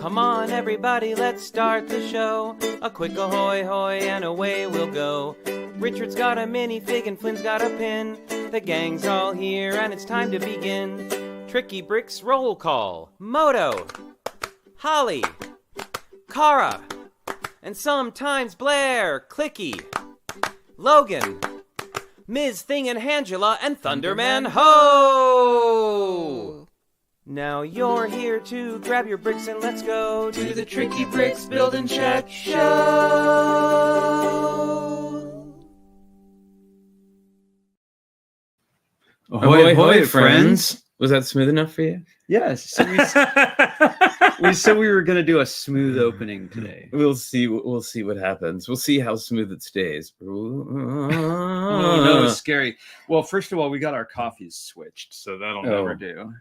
Come on, everybody, let's start the show. A quick ahoy hoy and away we'll go. Richard's got a minifig and Flynn's got a pin. The gang's all here and it's time to begin. Tricky Bricks roll call. Moto, Holly, Kara, and sometimes Blair, Clicky, Logan, Ms. Thing and Angela, and Thunderman Ho! Now you're here to grab your bricks and let's go to the Tricky Bricks Build and Check Show! Ahoy, ahoy, friends! Was that smooth enough for you? Yes. So we said we were going to do a smooth opening today. We'll see. We'll see what happens. We'll see how smooth it stays. Oh, no, it's scary. Well, first of all, we got our coffees switched, so that'll never do.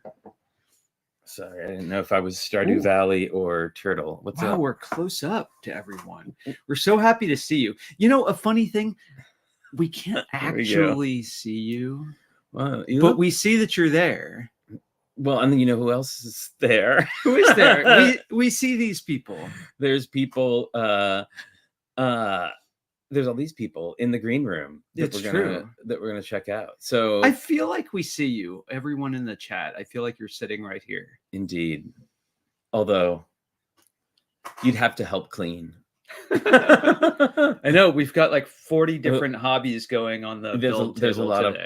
Sorry, I didn't know if I was Stardew Valley or Turtle. What's up? We're close up to everyone. We're so happy to see you. You know, a funny thing, we can't actually see you, but we see that you're there. Well, and you know who else is there? Who is there? we see these people. There's people. There's all these people in the green room that we're gonna check out. So I feel like we see you, everyone in the chat. I feel like you're sitting right here. Indeed. Although you'd have to help clean. I know we've got like 40 different hobbies going on the there's a lot of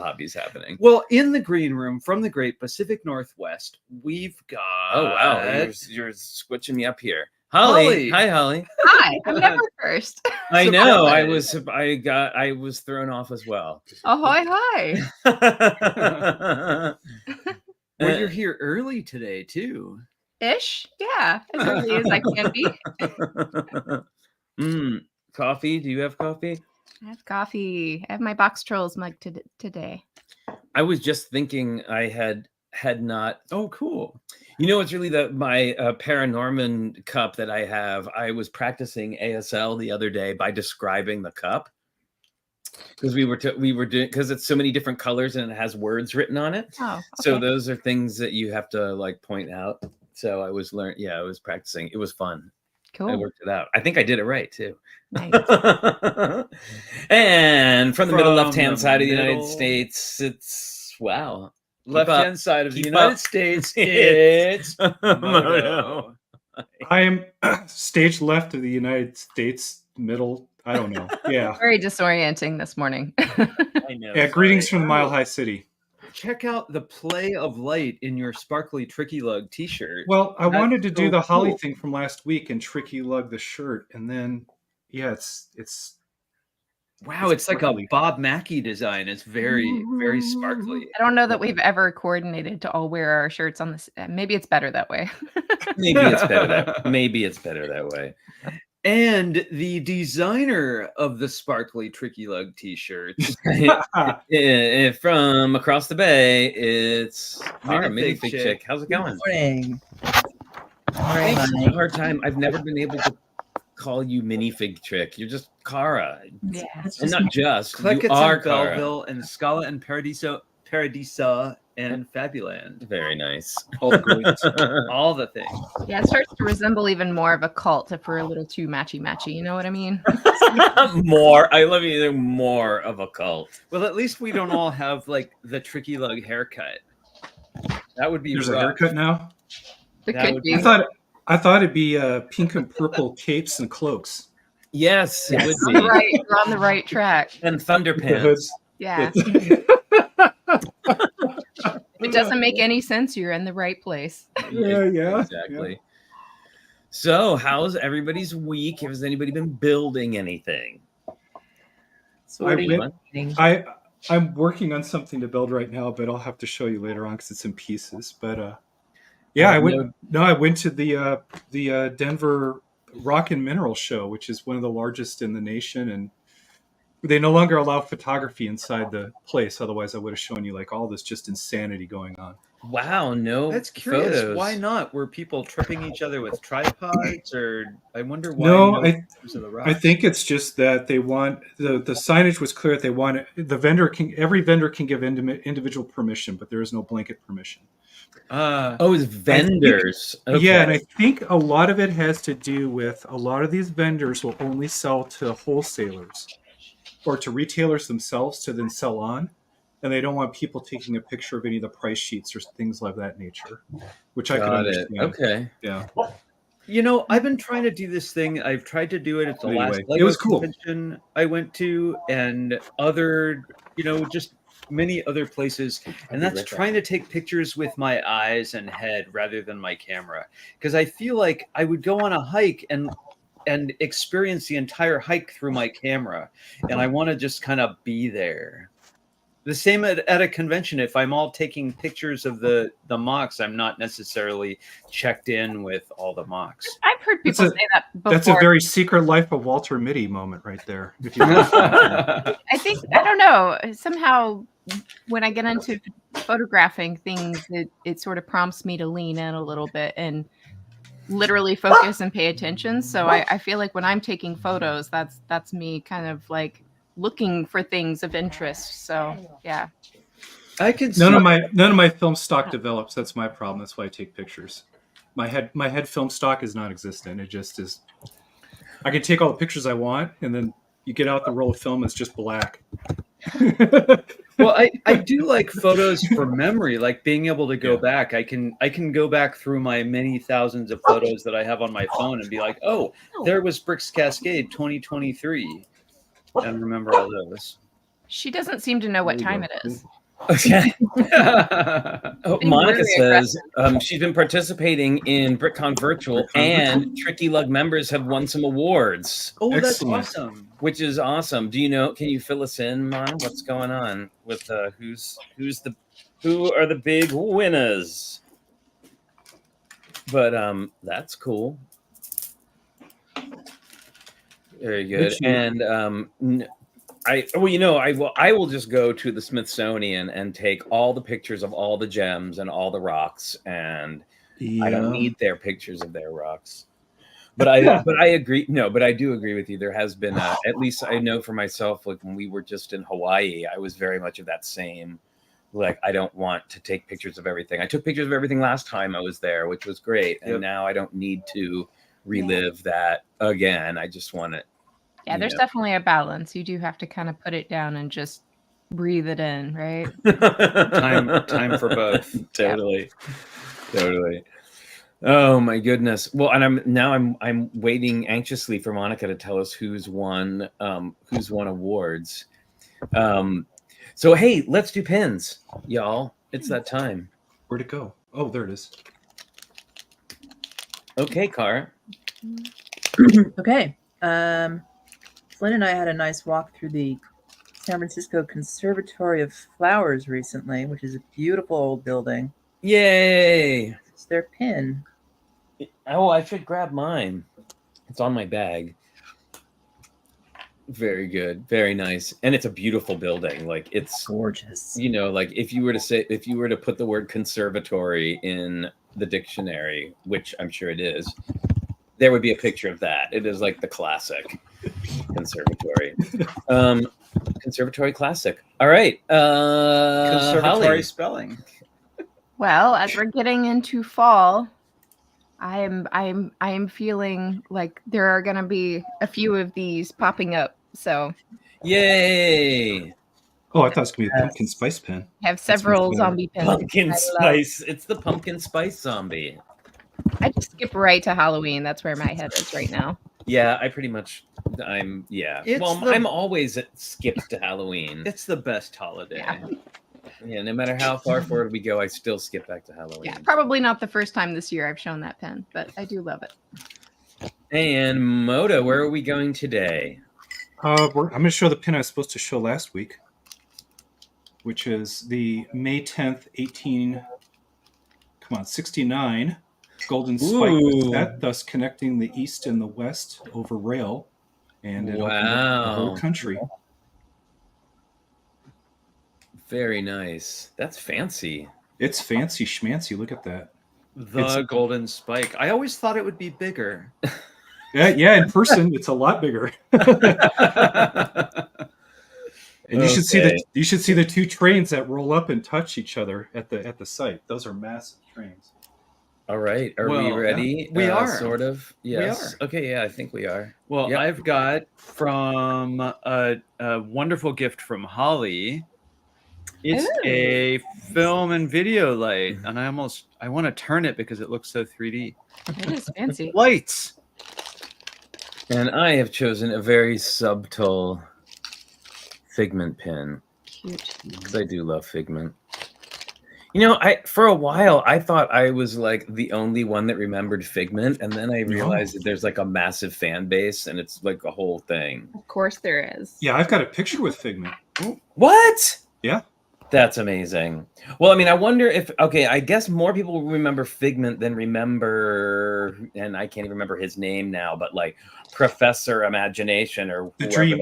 hobbies happening. Well, in the green room from the great Pacific Northwest, we've got you're switching me up here. Holly. Hi, Holly. Hi, I'm never first. I know. I was thrown off as well. Ahoy, hi. Well, you're here early today too. Ish, yeah, as early as I can be. Coffee? Do you have coffee? I have coffee. I have my Box Trolls mug today. I was just thinking I had not. Oh, cool. You know, it's really my Paranorman cup that I have. I was practicing ASL the other day by describing the cup because we were doing because it's so many different colors and it has words written on it. Oh, okay. So those are things that you have to like point out. So I was I was practicing. It was fun. Cool. I worked it out. I think I did it right too. Nice. And from the middle left-hand side of the United States, it's left-hand side of the United States, it's Moto. I am stage left of the United States, middle. I don't know. Yeah. Very disorienting this morning. I know. Yeah. Greetings from Mile High City. Check out the play of light in your sparkly Tricky Lug t-shirt. Well, I wanted to do the Holly thing from last week and Tricky Lug the shirt, and then it's wow, it's like a Bob Mackie design. It's very, very sparkly. I don't know that we've ever coordinated to all wear our shirts on this. Maybe it's better that way. Maybe it's better that way. And the designer of the sparkly Tricky Lug t-shirts from across the bay, it's our Minifigchick. How's it going? Morning. I have a hard time. I've never been able to call you Minifigchick. You're just Kara. Yeah. And not just. Click you it's are in Belleville and Scala and Paradisa and Fabuland. Very nice. All the things. Yeah, it starts to resemble even more of a cult if we're a little too matchy. You know what I mean? More. I love you. They're more of a cult. Well, at least we don't all have like the Tricky Lug haircut. That would be There's rough. a haircut now. It could be. I thought it'd be pink and purple capes and cloaks. Yes, it would be. We're on the right track. And thunder pants. Yeah. If it doesn't make any sense, you're in the right place. Yeah. Exactly. Yeah. So, how's everybody's week? Has anybody been building anything? So I'm working on something to build right now, but I'll have to show you later on because it's in pieces. But I went to the Denver Rock and Mineral Show, which is one of the largest in the nation, and they no longer allow photography inside the place. Otherwise, I would have shown you like all this just insanity going on. Wow, no. That's curious. Photos. Why not? Were people tripping each other with tripods, or I wonder why? No, I think it's just that they want the signage was clear that they want every vendor can give individual permission, but there is no blanket permission. It's vendors. Yeah, and I think a lot of it has to do with a lot of these vendors will only sell to wholesalers or to retailers themselves to then sell on, and they don't want people taking a picture of any of the price sheets or things like that nature, which I could understand. Okay. Yeah. You know, I've been trying to do this thing. I've tried to do it at the last it was cool. convention I went to, and other, just many other places, and that's trying to take pictures with my eyes and head rather than my camera, because I feel like I would go on a hike and experience the entire hike through my camera, and I want to just kind of be there. The same at a convention. If I'm all taking pictures of the mocks, I'm not necessarily checked in with all the mocks. I've heard people say that before. That's a very Secret Life of Walter Mitty moment right there. If you I don't know. Somehow when I get into photographing things, it sort of prompts me to lean in a little bit and literally focus and pay attention. So I feel like when I'm taking photos, that's me kind of like looking for things of interest. So yeah, I can. None of my film stock develops. That's my problem. That's why I take pictures. My head film stock is non-existent. It just is. I can take all the pictures I want, and then you get out the roll of film, it's just black. Well, I do like photos for memory, like being able to go back. I can go back through my many thousands of photos that I have on my phone and be like, oh, there was Bricks Cascade 2023, and remember all those. She doesn't seem to know what time it is. Okay. Monica says she's been participating in BrickCon Virtual, and Tricky Lug members have won some awards. Oh, that's Excellent. awesome. Which is awesome. Do you know? Can you fill us in, Mon? What's going on with who are the big winners? But that's cool. Very good. And I will just go to the Smithsonian and take all the pictures of all the gems and all the rocks, and I don't need their pictures of their rocks. But I agree. No, but I do agree with you. There has been at least I know for myself, like when we were just in Hawaii, I was very much of that same. Like, I don't want to take pictures of everything. I took pictures of everything last time I was there, which was great, and now I don't need to relive that again. I just want it. Yeah, there's definitely a balance. You do have to kind of put it down and just breathe it in, right? time for both. Totally. Oh my goodness. Well, and I'm waiting anxiously for Monica to tell us who's won awards. So hey, let's do pins, y'all. It's that time. Where'd it go? Oh, there it is. Okay, Car. Okay. Flynn and I had a nice walk through the San Francisco Conservatory of Flowers recently, which is a beautiful old building. Yay! It's their pin. Oh, I should grab mine. It's on my bag. Very good. Very nice. And it's a beautiful building. Like, it's gorgeous. Like if you were to put the word conservatory in the dictionary, which I'm sure it is, there would be a picture of that. It is like the classic conservatory. Conservatory classic. All right. Conservatory Holly. spelling. Well, as we're getting into fall, I am feeling like there are going to be a few of these popping up. So, yay! Oh, I thought it was going to be a pumpkin spice pin. I have several zombie pins. Pumpkin spice. It's the pumpkin spice zombie. I just skip right to Halloween. That's where my head is right now. Yeah, I'm always skipped to Halloween. It's the best holiday. Yeah, no matter how far forward we go, I still skip back to Halloween. Yeah, probably not the first time this year I've shown that pen, but I do love it. And Moto, where are we going today? I'm going to show the pin I was supposed to show last week, which is the May 10th, 69 golden spike with that, thus connecting the east and the west over rail, and it opened up the whole country. Very nice. That's fancy. It's fancy schmancy. Look at that. The golden spike. I always thought it would be bigger. Yeah, in person, it's a lot bigger. And you should see the two trains that roll up and touch each other at the site. Those are massive trains. All right. Are we Well, ready? we are. Sort of. Yes. are. Okay. Yeah, I think we are. Well, Yep. I've got from a wonderful gift from Holly. It's a film and video light, and I want to turn it because it looks so 3D. It is fancy. Lights. And I have chosen a very subtle Figment pin Cute. because I do love Figment. You know, for a while I thought I was like the only one that remembered Figment, and then I realized that there's like a massive fan base, and it's like a whole thing. Of course there is. Yeah, I've got a picture with Figment. What? Yeah. That's amazing. Well, I mean, I wonder if, I guess more people remember Figment than remember, and I can't even remember his name now, but like Professor Imagination or the Dream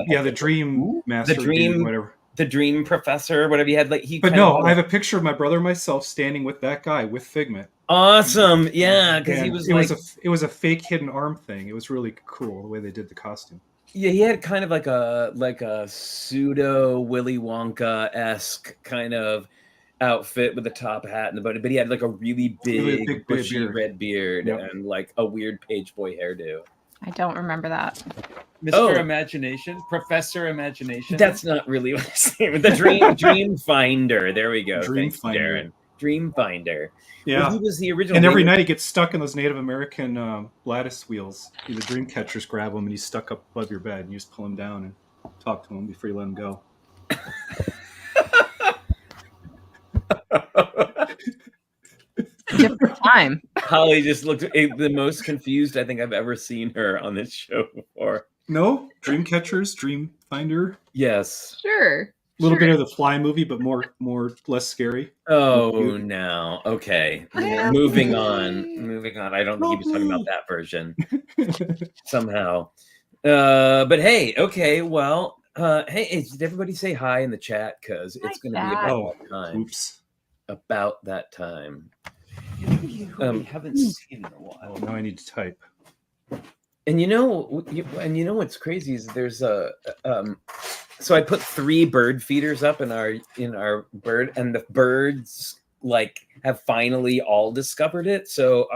Master, whatever. The Dream Professor, whatever he had. Like But no, I have a picture of my brother and myself standing with that guy with Figment. Awesome. Yeah, because he was it was a fake hidden arm thing. It was really cool the way they did the costume. Yeah, he had kind of like a pseudo Willy Wonka-esque kind of outfit with a top hat and the body, but he had like a really big bushy red beard and like a weird page boy hairdo. I don't remember that. Mr. Imagination, Professor Imagination. That's not really what I say. The Dream Finder. There we go. Dream Thanks, Finder. Darren. Dream Finder. Yeah, well, he was the original. And every night he gets stuck in those Native American lattice wheels. The dream catchers grab him, and he's stuck up above your bed, and you just pull him down and talk to him before you let him go. Different time. Holly just looked the most confused I think I've ever seen her on this show before. No, Dream Catchers, Dream Finder. Yes. Sure. A little bit of the Fly movie, but less scary. Oh no. Okay. Moving on. I don't think he was talking about that version. Somehow. But hey, okay, well, hey, did everybody say hi in the chat? Because it's gonna be about that time. Oops. About that time. We haven't seen in a while. Oh, now I need to type. And you know what's crazy is there's so I put 3 bird feeders up in our bird, and the birds like have finally all discovered it. So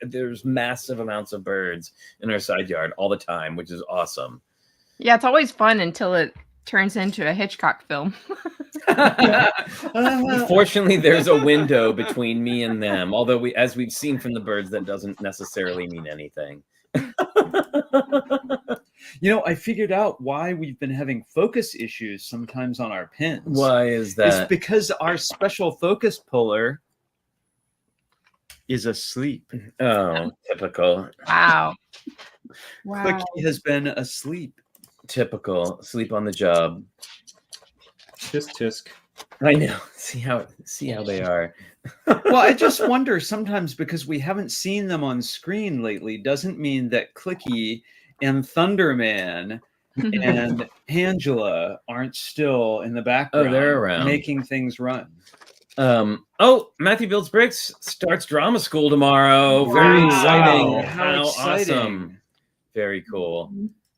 there's massive amounts of birds in our side yard all the time, which is awesome. Yeah, it's always fun until it turns into a Hitchcock film. Fortunately, there's a window between me and them. Although as we've seen from the birds, that doesn't necessarily mean anything. You know, I figured out why we've been having focus issues sometimes on our pins. Why is that? It's because our special focus puller is asleep. Oh, typical. Wow. Clicky has been asleep. Typical. Sleep on the job. Tisk. I know. See how they are. Well, I just wonder sometimes, because we haven't seen them on screen lately, doesn't mean that Clicky and Thunderman and Angela aren't still in the background. Oh, they're around making things run. Matthew Builds Bricks starts drama school tomorrow. Wow. Very exciting. How exciting. Awesome. Very cool.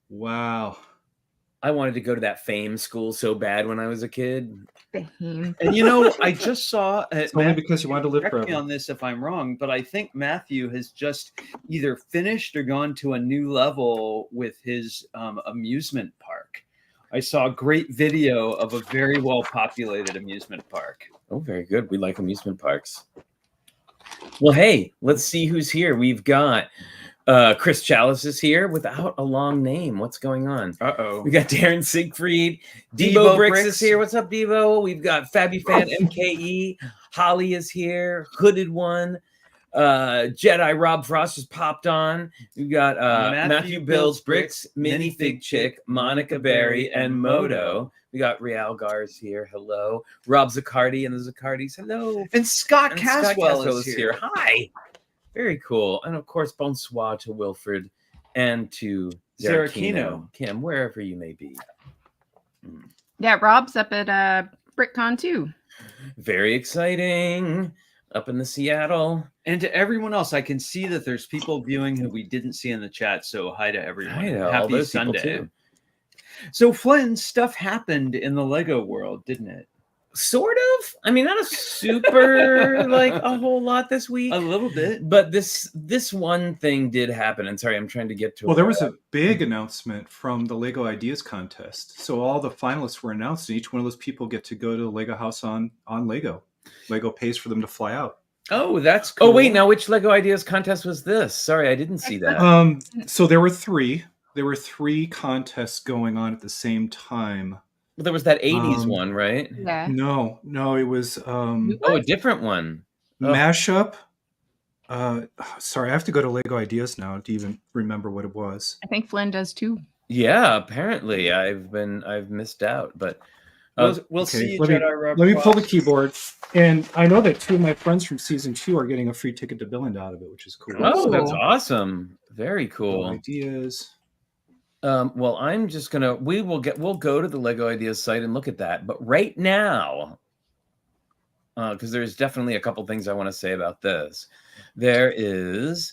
Wow. I wanted to go to that Fame school so bad when I was a kid. Fame. And you know, I just saw It's only because you wanted to live correct me forever. on this if I'm wrong, but I think Matthew has just either finished or gone to a new level with his amusement park. I saw a great video of a very well populated amusement park. Oh, very good. We like amusement parks. Well, hey, let's see who's here. We've got Chris Chalice is here without a long name. What's going on? Uh-oh. We got Darren Siegfried. Devo Devo Bricks Bricks is here. What's up, Devo? We've got Fabufan MKE. Holly is here. Hooded One. Jedi Rob Frost just popped on. We've got Matthew Bills Bricks, Minifigchick, Monica Berry, and Moto. We got Real Gars here. Hello. Rob Zaccardi and the Zaccardis. Hello. And Scott And Caswell Caswell is here. Hi. Very cool. And of course, bonsoir to Wilfred and to Zarakino. Kim, wherever you may be. Yeah, Rob's up at BrickCon too. Very exciting. Up in the Seattle. And to everyone else, I can see that there's people viewing who we didn't see in the chat. So hi to everyone. Hi to all Happy those people Sunday. too. So Flynn, stuff happened in the Lego world, didn't it? Sort of. I mean, not a super like a whole lot this week. A little bit. But this one thing did happen. And sorry, I'm trying to get to Well, there was a big announcement from the Lego Ideas contest. So all the finalists were announced, and each one of those people get to go to the Lego house on Lego. Lego pays for them to fly out. Oh, that's cool. Oh, wait, now which Lego Ideas contest was this? Sorry, I didn't see that. So there were three. There were 3 contests going on at the same time. Well, there was that 80s one, right? Yeah. No, it was Oh, a different one. mashup. Sorry, I have to go to Lego Ideas now to even remember what it was. I think Flynn does too. Yeah, apparently I've missed out, but We'll see you, let me, Jedi Rob let me pull the Cross. keyboard. And I know that 2 of my friends from season 2 are getting a free ticket to Billund out of it, which is cool. oh, that's Cool. awesome. Very cool. Ideas. Well, I'm just gonna we'll go to the Lego Ideas site and look at that. But right now, because there's definitely a couple things I want to say about this. There is,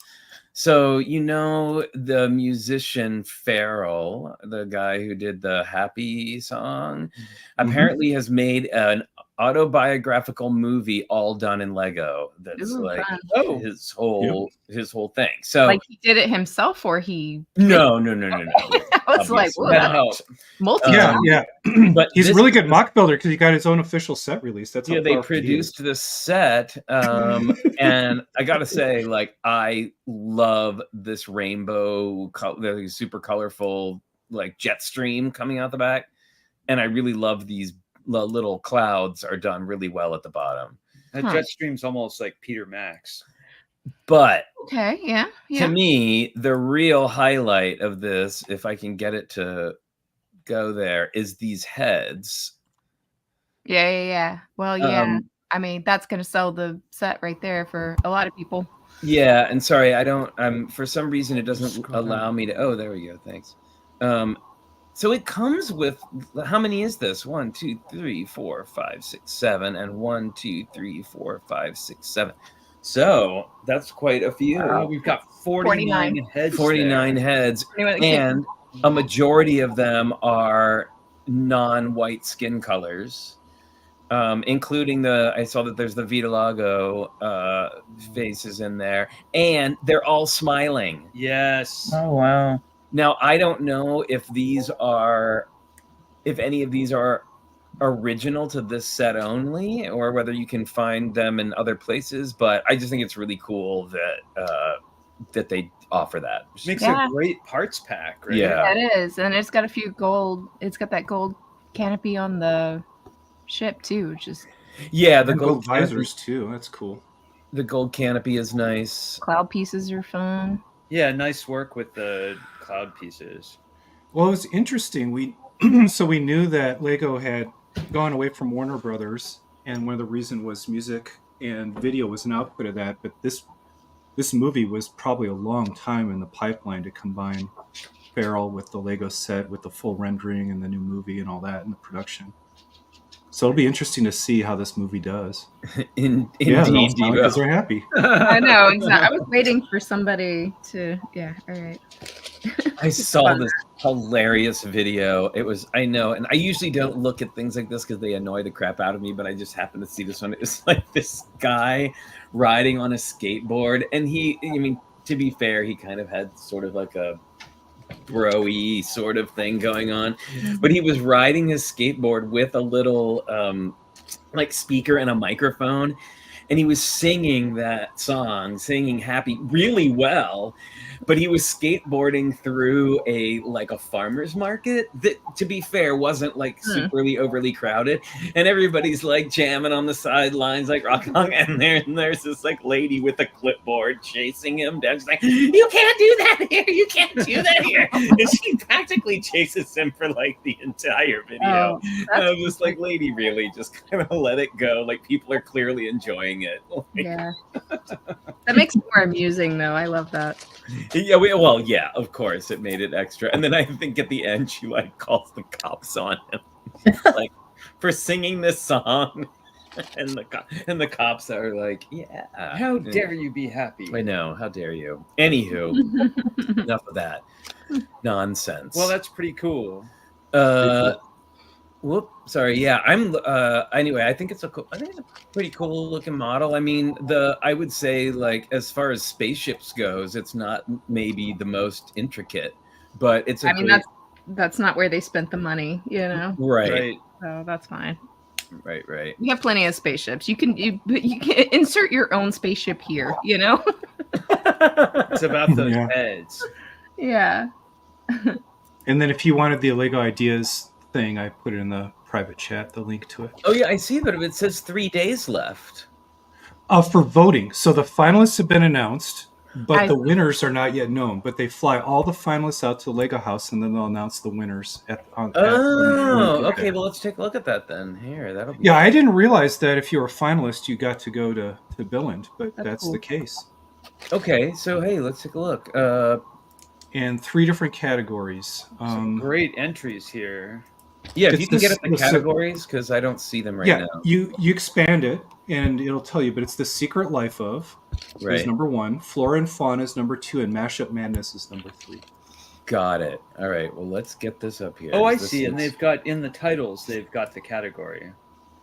so the musician Farrell, the guy who did the Happy song, apparently has made an autobiographical movie all done in Lego. That's Ooh, like fun. his whole thing. So Like he did it himself, or he? no. I was like, Obviously whoa, not. multi. Yeah. But He's a this- really good mock builder because he got his own official set release. That's how yeah, they powerful he is. produced the set, and I gotta say, like, I love this rainbow, the super colorful, like jet stream coming out the back, and I really love these little clouds are done really well at the bottom. That jet stream's almost like Peter Max. But Okay, yeah. to me, the real highlight of this, if I can get it to go there, is these heads. Yeah. Well, yeah. I mean, that's gonna sell the set right there for a lot of people. Yeah, and sorry, I don't. For some reason, it doesn't Scroll down. allow me to. Oh, there we go. Thanks. So it comes with, how many is this? 1, 2, 3, 4, 5, 6, 7, and 1, 2, 3, 4, 5, 6, 7. So that's quite a few. We've got 49 heads. 49 there. heads, Anyway, and a majority of them are non-white skin colors, including I saw that there's the Vitalago faces in there, and they're all smiling. Yes. Oh wow. Now, I don't know if any of these are original to this set only, or whether you can find them in other places, but I just think it's really cool that they offer that. Makes Yeah. a great parts pack, right? Yeah. It is, and it's got a few gold. It's got that gold canopy on the ship too, which is Yeah, the And gold visors too. That's cool. The gold canopy is nice. cloud pieces are fun. Yeah, nice work with the cloud pieces. Well, it was interesting. We knew that Lego had gone away from Warner Brothers, and one of the reasons was music and video was an output of that. But this movie was probably a long time in the pipeline to combine Farrell with the Lego set, with the full rendering and the new movie and all that in the production. So it'll be interesting to see how this movie does. Indeed, because they're happy. I know, exactly. I was waiting for somebody to. Yeah, all right. I saw this hilarious video. I know, and I usually don't look at things like this because they annoy the crap out of me, but I just happened to see this one. It's like this guy riding on a skateboard, and to be fair, he kind of had sort of like a bro-y sort of thing going on, but he was riding his skateboard with a little like speaker and a microphone, and he was singing that song, singing Happy really well, but he was skateboarding through a farmer's market that, to be fair, wasn't like superly overly crowded, and everybody's like jamming on the sidelines like rock on, and there's this like lady with a clipboard chasing him down. She's like, "You can't do that here, you can't do that here," and she practically chases him for like the entire video. And I was just like, lady, really just kind of let it go, like people are clearly enjoying it. Yeah, that makes it more amusing, though. I love that. Yeah, of course, it made it extra. And then I think at the end, she like calls the cops on him, like for singing this song, and the cops are like, "Yeah, How dare you be happy?" I know, how dare you?" Anywho, enough of that nonsense. Well, that's pretty cool. Whoop, sorry. Yeah, I'm. Anyway, I think it's a pretty cool looking model. I mean, I would say, like, as far as spaceships goes, it's not maybe the most intricate, but it's a. I mean, that's not where they spent the money, you know. Right. So that's fine. Right. We have plenty of spaceships. You can insert your own spaceship here, you know. It's about those Yeah. heads. Yeah. And then if you wanted the Lego Ideas thing, I put it in the private chat, the link to it. Oh yeah, I see, but it says 3 days left. For voting. So the finalists have been announced, but the winners are not yet known. But they fly all the finalists out to the Lego house, and then they'll announce the winners Okay. Well, let's take a look at that then. Here, that'll be. Yeah, I didn't realize that if you were a finalist, you got to go to Billund, but that's cool. the case. Okay, so hey, let's take a look. And 3 different categories. Some great entries here. Yeah, if It's you can get at the the categories, because I don't see them right yeah, now. you expand it, and it'll tell you. But it's The Secret Life of is number 1, Flora and Fauna is number 2, and Mashup Madness is number 3. Got it. All right. Well, let's get this up here. Oh, I see. And they've got in the titles, they've got the category.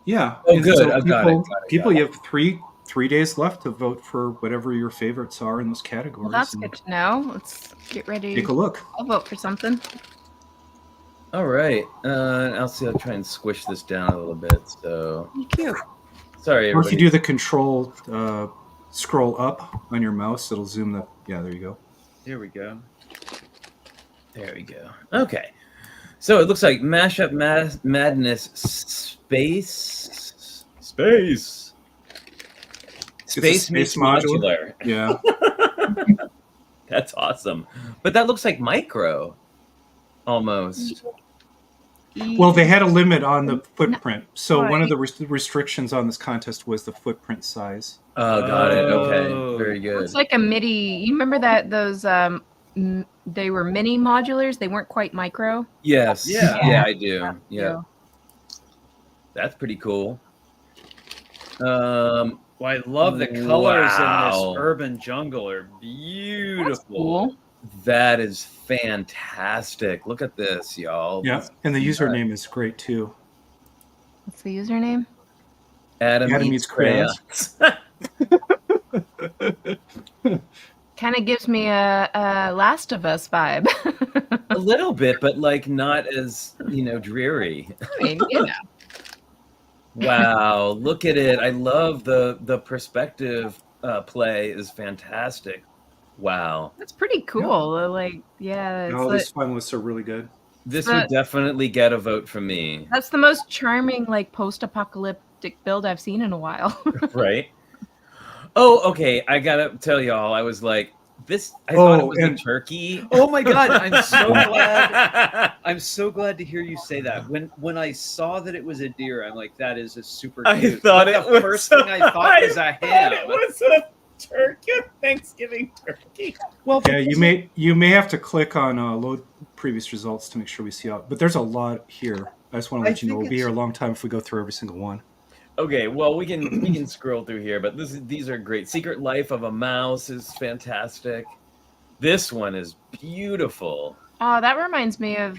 Yeah. Oh, and good. so I've got it. People, you have three days left to vote for whatever your favorites are in those categories. Well, that's good to know. Let's get ready. Take a look. I'll vote for something. All right. I'll try and squish this down a little bit. So Cute. sorry, Or if you everybody. do the control scroll up on your mouse, it'll zoom the. Yeah, there you go. Here we go. There we go. Okay. So it looks like Mashup Madness Space. Space space modular. Yeah. That's awesome. But that looks like micro, almost. Well, they had a limit on the footprint. So Right. one of the restrictions on this contest was the footprint size. Oh, got it. Oh. Okay, very good. It's like a MIDI. You remember that those they were mini modulars. They weren't quite micro. Yes. Yeah. I do. Yeah, that's pretty cool. Well, I love the colors in Wow. this urban jungle are beautiful. That's cool. That is fantastic. Look at this, y'all. Yeah, and the username is great too. What's the username? Adam Adam eats eats crayons. Kind of gives me a Last of Us vibe. A little bit, but like not as dreary. I mean, you know. Wow, look at it. I love the perspective play is fantastic. Wow. That's pretty cool. Like, yeah, And all it's these finalists are really good. This But- would definitely get a vote from me. that's the most charming, like, post-apocalyptic build I've seen in a while. Right? Oh, okay. I gotta tell y'all, I was like, I thought it was a turkey. Oh my god, I'm so glad. I'm so glad to hear you say that. When I saw that it was a deer, I'm like, that is a super I cute. thought But it the was first thing I thought was a ham. It was a turkey, Thanksgiving turkey. Well, Yeah, you may have to click on load previous results to make sure we see out. But there's a lot here. I just want to I let you know think we'll be here a it's- long time if we go through every single one. Okay, well we can scroll through here, but these are great. Secret Life of a Mouse is fantastic. This one is beautiful. Oh, that reminds me of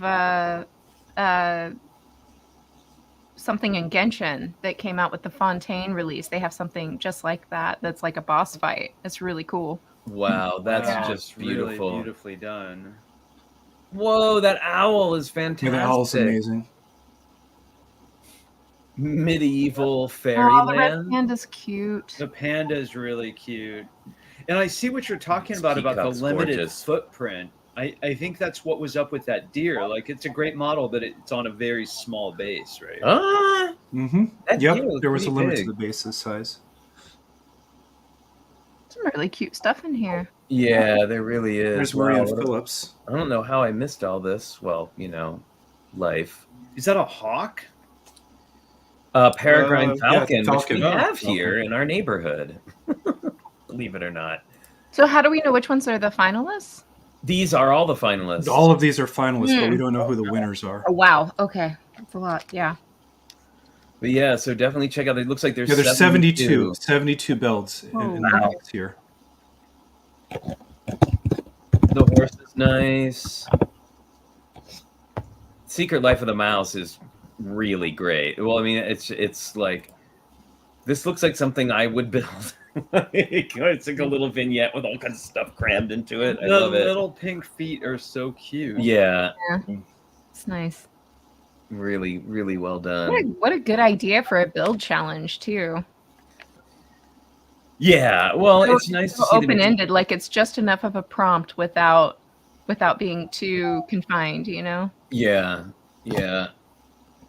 something in Genshin that came out with the Fontaine release. They have something just like that. That's like a boss fight. It's really cool. Wow, that's wow, just it's really beautiful. beautifully done. Whoa, that owl is Yeah, fantastic. the owl's amazing. Medieval Oh, the red fairyland. panda's cute. The panda is really cute. And I see what you're talking This about the peacock's limited gorgeous. footprint. I think that's what was up with that deer. Like, it's a great model, but it's on a very small base, right? Ah, Mm-hmm. that Yep, deer was there was a pretty limit big. to the base's size. Some really cute stuff in here. Yeah, there really is. There's Wow, Marianne what a- Phillips. I don't know how I missed all this. Well, life. Is that a hawk? Peregrine yeah, falcon, which falcon. we Oh, have falcon. here in our neighborhood. Believe it or not. So how do we know which ones are the finalists? These are all the finalists. All of these are finalists, but we don't know who the winners are. Oh, wow. Okay. That's a lot. Yeah. But yeah, so definitely check out. It looks like there's Yeah, there's 72. 72 builds in the Wow. mix here. The horse is nice. Secret Life of the Mouse is really great. Well, I mean, it's like, this looks like something I would build. It's like a little vignette with all kinds of stuff crammed into it. I The love it. little pink feet are so cute. Yeah, It's nice. really, really well done. What a good idea for a build challenge too. Yeah, well, it's nice to see them- Open-ended, like it's just enough of a prompt without being too confined, you know? Yeah, yeah.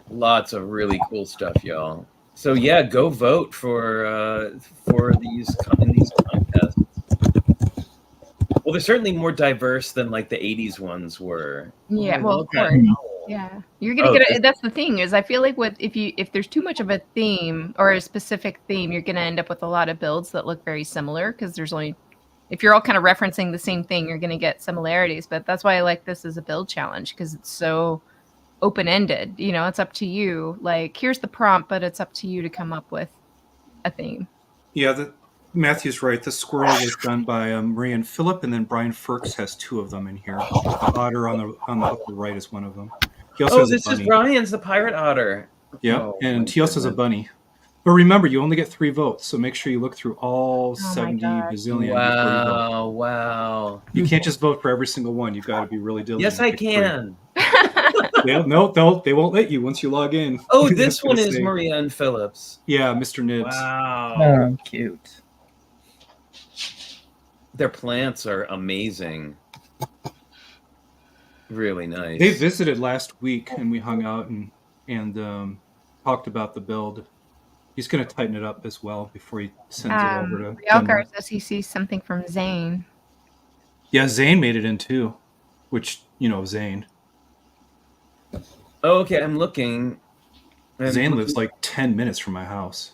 Lots of really cool stuff, y'all. So yeah, go vote for these in these contests. Well, they're certainly more diverse than like the '80s ones were. Yeah, I well, love of that course. owl. Yeah, you're gonna Oh, get. this- That's the thing is, I feel like if there's too much of a theme or a specific theme, you're gonna end up with a lot of builds that look very similar because there's only if you're all kind of referencing the same thing, you're gonna get similarities. But that's why I like this as a build challenge because it's so open-ended. You know, it's up to you. Like, here's the prompt, but it's up to you to come up with a theme. Yeah, Matthew's right. The squirrel was done by Marie and Phillip, and then Brian Firks has two of them in here. The otter on the upper right is one of them. He also Oh, has a this is bunny. Brian's the pirate otter. Yeah, Oh, and my he also has a goodness. bunny. But remember, you only get 3 votes, so make sure you look through all my 70 God. bazillion before you vote. Wow, wow. You can't just vote for every single one. You've got to be really diligent. Yes, I Pick 3. can. No, they won't let you once you log in. Oh, It's this gonna one is say- Maria and Phillips. Yeah, Mr. Nibs. Wow. Oh, cute. Their plants are amazing. Really nice. They visited last week, and we hung out and talked about the build. He's going to tighten it up as well before he sends it over to Realgar Denver. says he sees something from Zane. Yeah, Zane made it in too, which, Zane. Oh, okay, I'm looking. And Zane lives like 10 minutes from my house.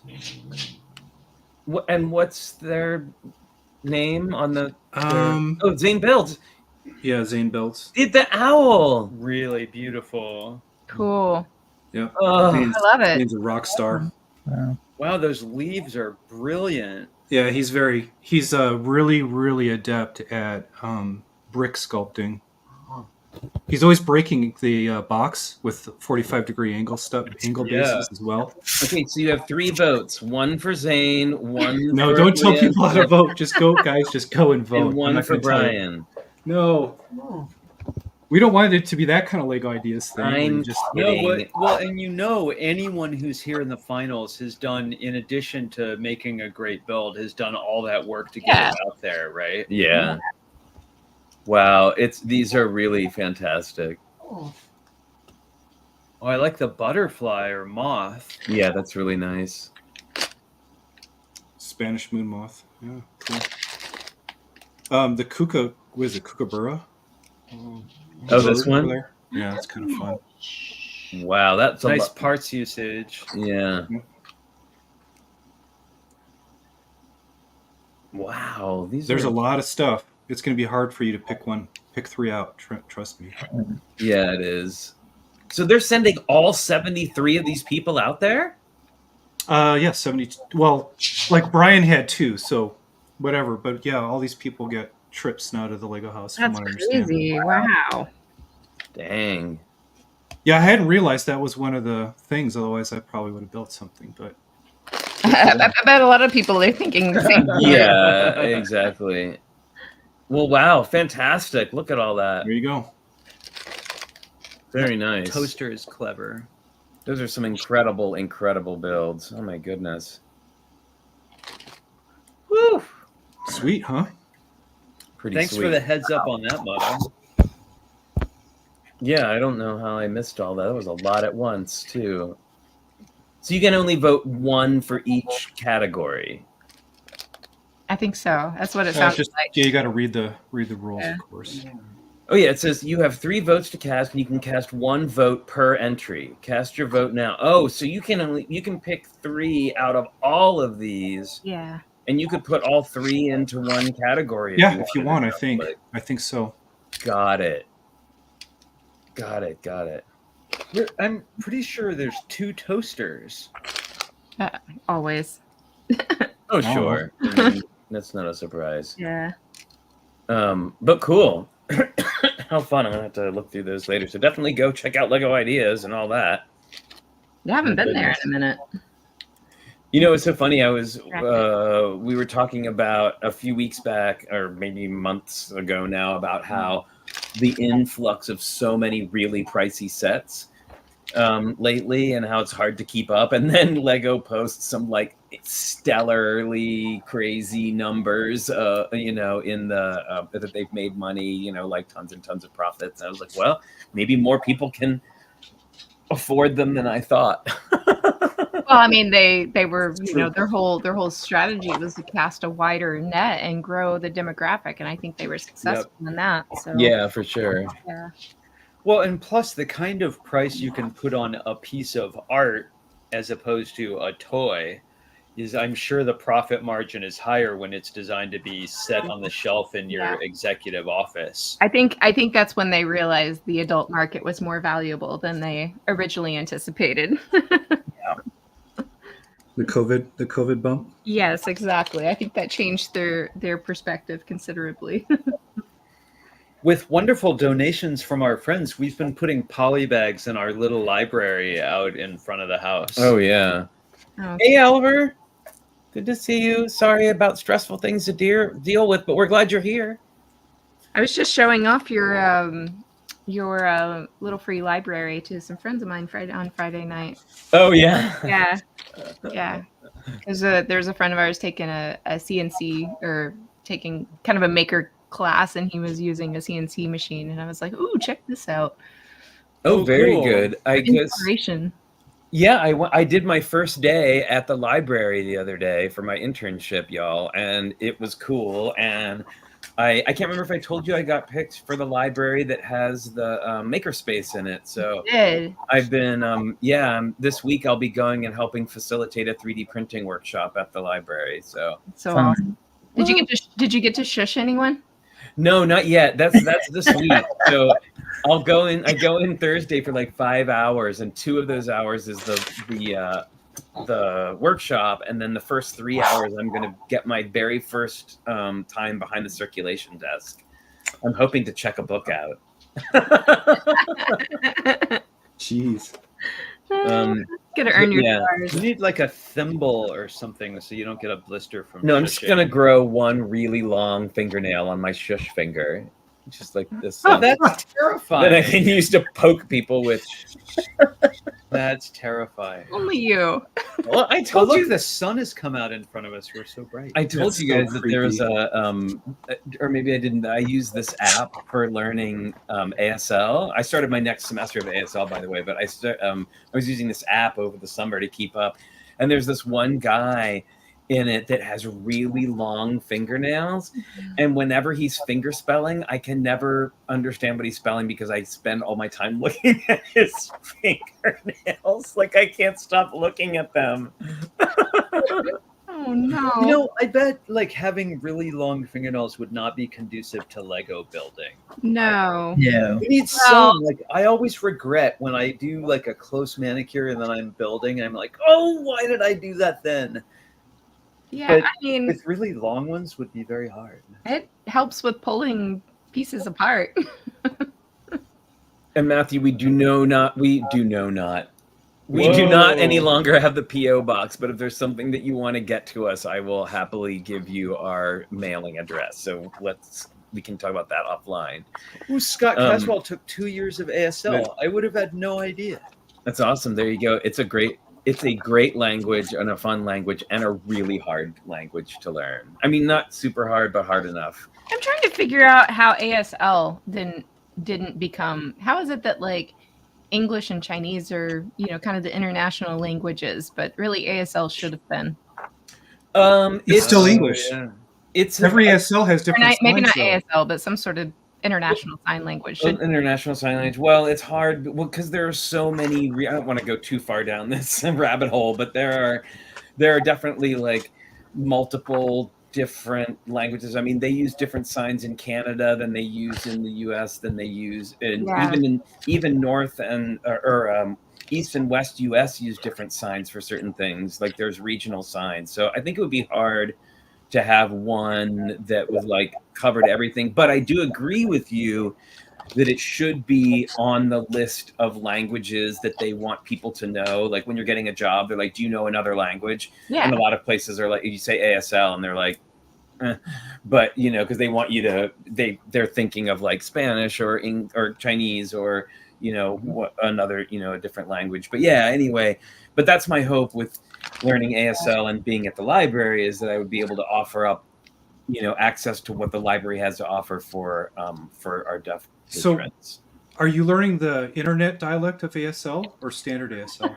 And what's their name on the? Um, Zane builds. Yeah, Zane builds. The owl. Really beautiful. Cool. Yeah. Oh, Zane's, I love it. Zane's a rock star. Wow. Wow, those leaves are brilliant. Yeah, he's really, really adept at brick sculpting. He's always breaking the box with 45-degree angle bases as well. okay, so you have 3 votes. 1 for Zane, 1 No, for don't tell Maria, people how to vote. Just go, guys. Just go and vote. and I'm 1 not for gonna tell you. Brian. No. We don't want it to be that kind of Lego ideas thing. where you I'm just kidding. And anyone who's here in the finals has done, in addition to making a great build, has done all that work to get it out there, right? Yeah. Wow, these are really fantastic. Oh, I like the butterfly or moth. Yeah, that's really nice. Spanish moon moth. Yeah, cool. The kookaburra? Oh, this Bird one? over there? Yeah, that's kind of fun. Wow, that's a Nice lot. parts usage. Yeah. Wow, There's a lot of stuff. It's going to be hard for you to pick 3 out. Trust me. Yeah, it is. So they're sending all 73 of these people out there? Yeah, 70. Well, like Brian had 2, so whatever. But yeah, all these people get trips now to the Lego house. From That's what I understand. crazy. Wow. Dang. Yeah, I hadn't realized that was one of the things. Otherwise, I probably would have built something. But I bet a lot of people are thinking the same thing. Yeah, exactly. Well, wow, fantastic. Look at all that. there you go. Very nice. Toaster is clever. Those are some incredible, incredible builds. Oh my goodness. Woo! Sweet, huh? Pretty Thanks sweet. for the heads up on that, Moto. Yeah, I don't know how I missed all that. That was a lot at once, too. So you can only vote 1 for each category. I think so. That's what it Yeah, sounds like. you got to read the rules, Yeah. of course. Oh yeah, it says you have 3 votes to cast, and you can cast 1 vote per entry. Cast your vote now. Oh, so you can pick 3 out of all of these, Yeah. and you could put all 3 into one category. Yeah, if you want, it I think. sounds like. I think so. Got it. I'm pretty sure there's 2 toasters. Always. Oh sure, I mean, that's not a surprise. Yeah. But cool. How fun. I'm going to have to look through those later. So definitely go check out Lego Ideas and all that. You haven't been there in a minute. You know, it's so funny. We were talking about a few weeks back, or maybe months ago now, about how the influx of so many really pricey sets lately and how it's hard to keep up. And then Lego posts some like stellarly crazy numbers, you know, in the that they've made money, you know, like tons and tons of profits. And I was like, well, maybe more people can afford them than I thought. Well, I mean, they were, you know, their whole strategy was to cast a wider net and grow the demographic, and I think they were successful in that. So Yeah, for sure. yeah. Well, and plus the kind of price you can put on a piece of art as opposed to a toy is, I'm sure the profit margin is higher when it's designed to be set on the shelf in your executive office. I think that's when they realized the adult market was more valuable than they originally anticipated. The COVID bump. Yes, exactly. I think that changed their perspective considerably. With wonderful donations from our friends, we've been putting poly bags in our little library out in front of the house. Oh, yeah. Oh. Hey, Oliver. Good to see you. Sorry about stressful things to deal with, but we're glad you're here. I was just showing off your little free library to some friends of mine on Friday night. Oh, yeah. Yeah. Yeah. Because there's a friend of ours taking a CNC, or taking kind of a maker class, and he was using a CNC machine, and I was like, ooh, check this out. Oh, very cool. good. I guess. Inspiration. Yeah, I did my first day at the library the other day for my internship, y'all, and it was cool. And I can't remember if I told you I got picked for the library that has the makerspace in it. So I've been, this week I'll be going and helping facilitate a 3D printing workshop at the library. So awesome. Did you get to shush anyone? No, not yet. That's this week. So I go in Thursday for like 5 hours, and 2 of those hours is the workshop, and then the first 3 hours I'm going to get my very first time behind the circulation desk. I'm hoping to check a book out. Jeez. Gotta earn your stars. You need like a thimble or something so you don't get a blister from No, I'm just going to grow one really long fingernail on my shush finger. Just like this. Oh, that's terrifying. That I can use to poke people with. That's terrifying. Only you. Well, I told Look, you the sun has come out in front of us. We're so bright. I told That's you guys so that there was creepy. or maybe I didn't. I use this app for learning ASL. I started my next semester of ASL, by the way, but I was using this app over the summer to keep up. And there's this one guy in it that has really long fingernails, and whenever he's finger spelling, I can never understand what he's spelling because I spend all my time looking at his fingernails. Like I can't stop looking at them. Oh no. You know, I bet like having really long fingernails would not be conducive to Lego building. No. No. You need some, like, I always regret when I do like a close manicure and then I'm building, I'm like, oh, why did I do that then? Yeah, But I mean, with really long ones would be very hard. it helps with pulling pieces apart. And Matthew, we do not any longer have the P.O. box, but if there's something that you want to get to us, I will happily give you our mailing address. So we can talk about that offline. Ooh, Scott Caswell took 2 years of ASL. I would have had no idea. That's awesome. There you go. It's a great language and a fun language and a really hard language to learn. I mean, not super hard, but hard enough. I'm trying to figure out how ASL didn't become. How is it that like English and Chinese are, you know, kind of the international languages, but really ASL should have been. It's still English. Yeah. It's Every ASL has different. Maybe not signs, ASL, but some sort of international sign language. International sign language. Well, it's hard because there are so many. I don't want to go too far down this rabbit hole, but there are definitely like multiple different languages. I mean, they use different signs in Canada than they use in the U.S. than they use even North and or East and West U.S. use different signs for certain things. Like there's regional signs. So I think it would be hard to have one that was like covered everything. But I do agree with you that it should be on the list of languages that they want people to know. Like when you're getting a job, they're like, do you know another language? Yeah. And a lot of places are like, you say ASL and they're like, but you know, because they want you to, they're thinking of like Spanish or Chinese or, you know, what another, you know, a different language. But yeah, anyway, but that's my hope with learning ASL and being at the library, is that I would be able to offer up, you know, access to what the library has to offer for our deaf patrons. Are you learning the internet dialect of ASL or standard ASL?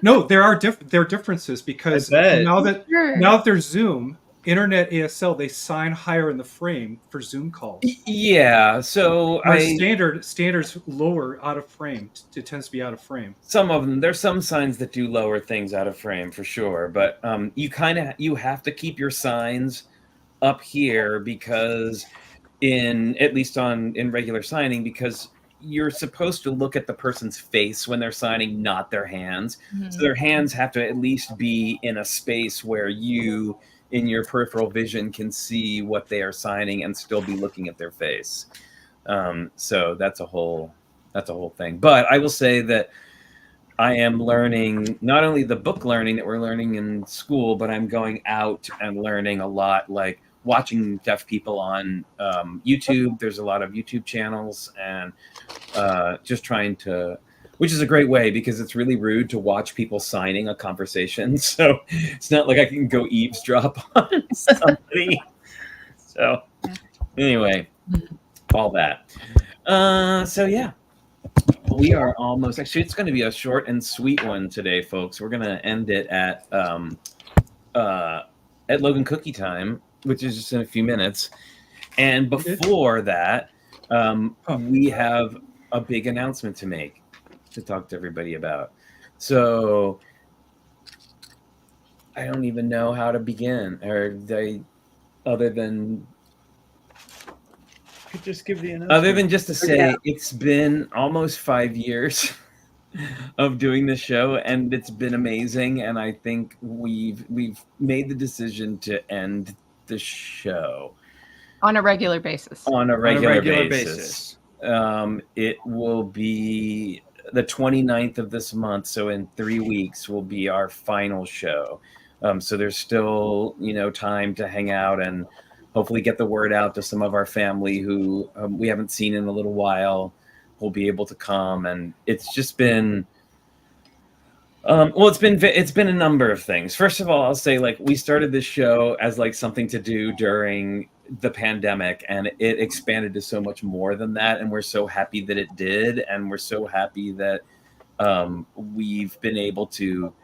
No, there are differences, because now that there's Zoom, internet ASL, they sign higher in the frame for Zoom calls. Yeah, so standard's lower out of frame. It tends to be out of frame. Some of them, there's some signs that do lower things out of frame for sure, but you have to keep your signs up here, because in regular signing, because you're supposed to look at the person's face when they're signing, not their hands. Mm-hmm. So their hands have to at least be in a space where you, in your peripheral vision, can see what they are signing and still be looking at their face. So that's a whole thing. But I will say that I am learning not only the book learning that we're learning in school, but I'm going out and learning a lot, like watching deaf people on YouTube. There's a lot of YouTube channels, and just trying to, which is a great way, because it's really rude to watch people signing a conversation. So it's not like I can go eavesdrop on somebody. So anyway, all that. So yeah, we are almost, actually, it's going to be a short and sweet one today, folks. We're going to end it at Logan Cookie time, which is just in a few minutes. And before that, we have a big announcement to make, to talk to everybody about. So I don't even know how to begin, other than just give the announcement. Other than just to say, it's been almost 5 years of doing this show, and it's been amazing. And I think we've made the decision to end the show on a regular basis. On a regular basis. It will be the 29th of this month, so in 3 weeks will be our final show. So there's still, time to hang out and hopefully get the word out to some of our family who we haven't seen in a little while. Will be able to come, and it's just been it's been a number of things. First of all, I'll say, we started this show as something to do during the pandemic, and it expanded to so much more than that, and we're so happy that it did, and we're so happy that we've been able to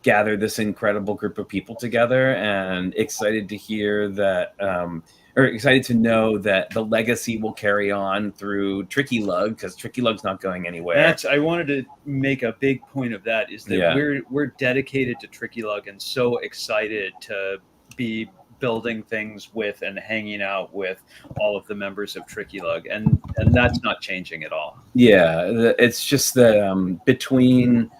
gather this incredible group of people together, and excited to hear that or excited to know that the legacy will carry on through Tricky Lug, because Tricky Lug's not going anywhere. I wanted to make a big point of that, is that we're dedicated to Tricky Lug and so excited to be building things with and hanging out with all of the members of Tricky Lug, and that's not changing at all. Yeah, it's just that between,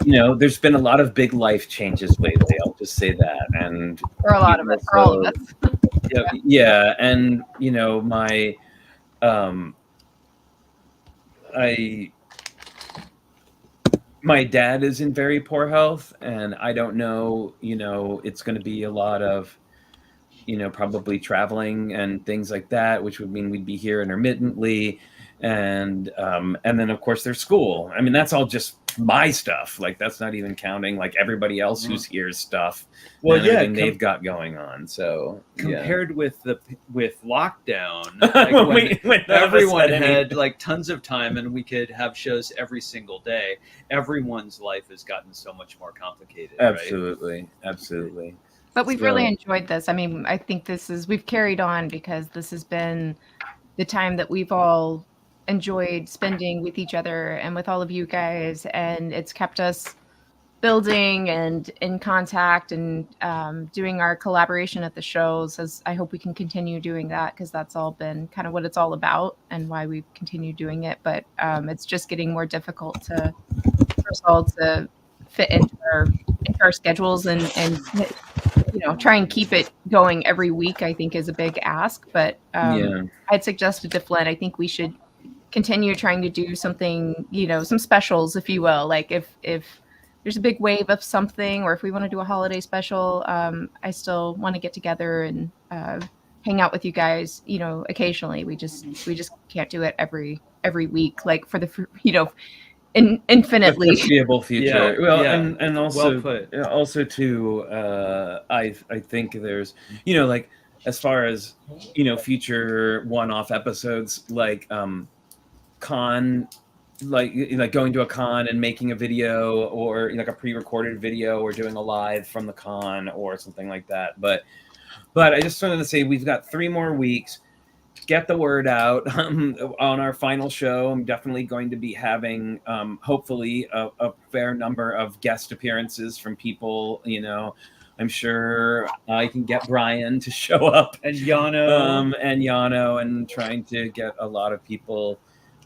there's been a lot of big life changes lately. I'll just say that, and for a lot of us, for all of us. Yeah, and my dad is in very poor health, and I don't know, it's going to be a lot of, probably traveling and things like that, which would mean we'd be here intermittently. And then of course there's school. I mean, that's all just my stuff. That's not even counting everybody else who's here's stuff. Well, and everything they've got going on. So compared with lockdown, when everyone had tons of time and we could have shows every single day, everyone's life has gotten so much more complicated. Absolutely, right? Absolutely. But we've really enjoyed this. I mean, I think we've carried on because this has been the time that we've all enjoyed spending with each other and with all of you guys, and it's kept us building and in contact and doing our collaboration at the shows. As I hope we can continue doing that, because that's all been kind of what it's all about and why we continue doing it. But it's just getting more difficult to, first of all, to fit into our schedules and try and keep it going every week, I think is a big ask. But I'd suggested to Flynn, I think we should continue trying to do something, some specials, if you will. Like if there's a big wave of something, or if we want to do a holiday special, I still want to get together and hang out with you guys, occasionally. We just can't do it every week, like for the, infinitely the foreseeable future. And also, well put. Also too, I think there's, like as far as future one-off episodes, like con, like going to a con and making a video, or like a pre-recorded video, or doing a live from the con or something like that. But I just wanted to say we've got 3 more weeks. Get the word out on our final show. I'm definitely going to be having, hopefully, a fair number of guest appearances from people. I'm sure I can get Brian to show up, and Yano, and trying to get a lot of people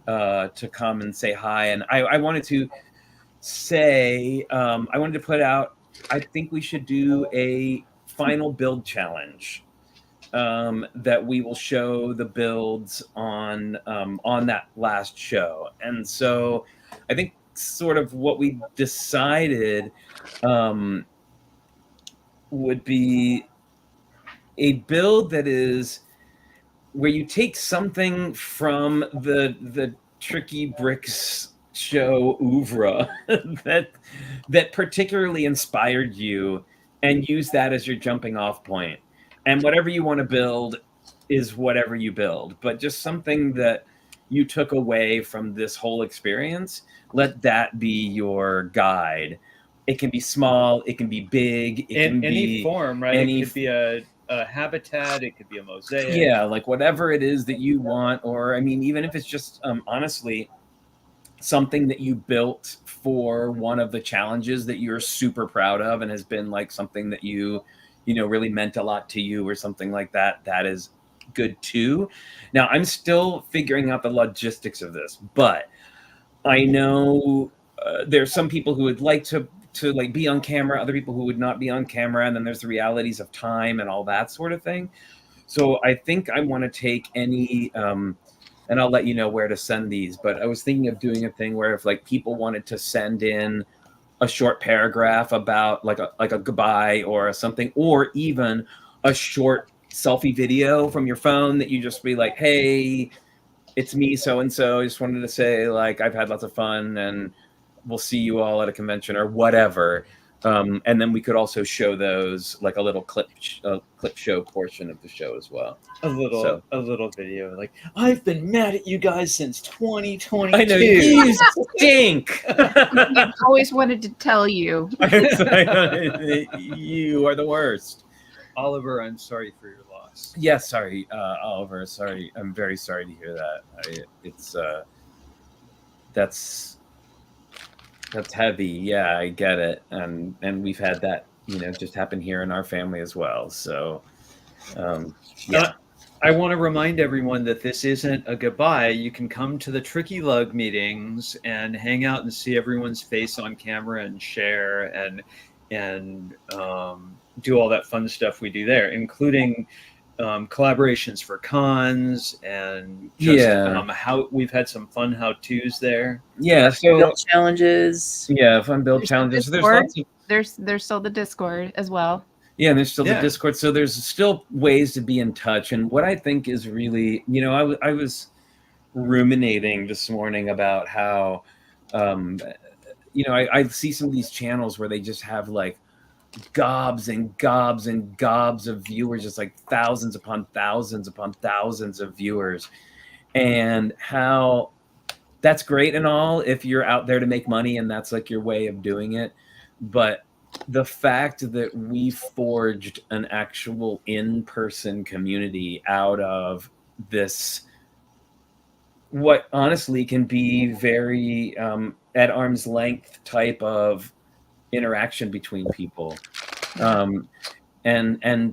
to come and say hi. And I wanted to say, I wanted to put out, I think we should do a final build challenge. That we will show the builds on that last show. And so I think sort of what we decided would be a build that is where you take something from the Tricky Bricks show oeuvre that particularly inspired you, and use that as your jumping off point. And whatever you want to build is whatever you build, but just something that you took away from this whole experience, let that be your guide. It can be small, it can be big, it can any be form, right? It could be a habitat, it could be a mosaic. Yeah, like whatever it is that you want, or I mean, even if it's just honestly something that you built for one of the challenges that you're super proud of and has been like something that you really meant a lot to you, or something like that, that is good too. Now, I'm still figuring out the logistics of this, but I know there's some people who would like to like be on camera, other people who would not be on camera, and then there's the realities of time and all that sort of thing. So I think I want to take any, and I'll let you know where to send these, but I was thinking of doing a thing where if like people wanted to send in a short paragraph about like a goodbye or something, or even a short selfie video from your phone that you just be like, hey, it's me, so-and-so. I just wanted to say, like, I've had lots of fun and we'll see you all at a convention or whatever. And then we could also show those, like a little clip show portion of the show as well. A little video, like, I've been mad at you guys since 2022. I know, you stink. I've always wanted to tell you. You are the worst. Oliver, I'm sorry for your loss. Yes, sorry, Oliver. Sorry, I'm very sorry to hear that. That's heavy. Yeah, I get it, and we've had that, just happen here in our family as well. So, yeah. I want to remind everyone that this isn't a goodbye. You can come to the Tricky Lug meetings and hang out and see everyone's face on camera and share and do all that fun stuff we do there, including collaborations for cons and just how we've had some fun how-tos there. Yeah, so build challenges. Yeah, fun build challenges. So there's still the Discord as well. Yeah, and there's still the Discord. So there's still ways to be in touch. And what I think is really, I was ruminating this morning about how, I see some of these channels where they just have like gobs and gobs and gobs of viewers, just like thousands upon thousands upon thousands of viewers, and how that's great and all if you're out there to make money and that's like your way of doing it. But the fact that we forged an actual in-person community out of this, what honestly can be very at arm's length type of interaction between people, and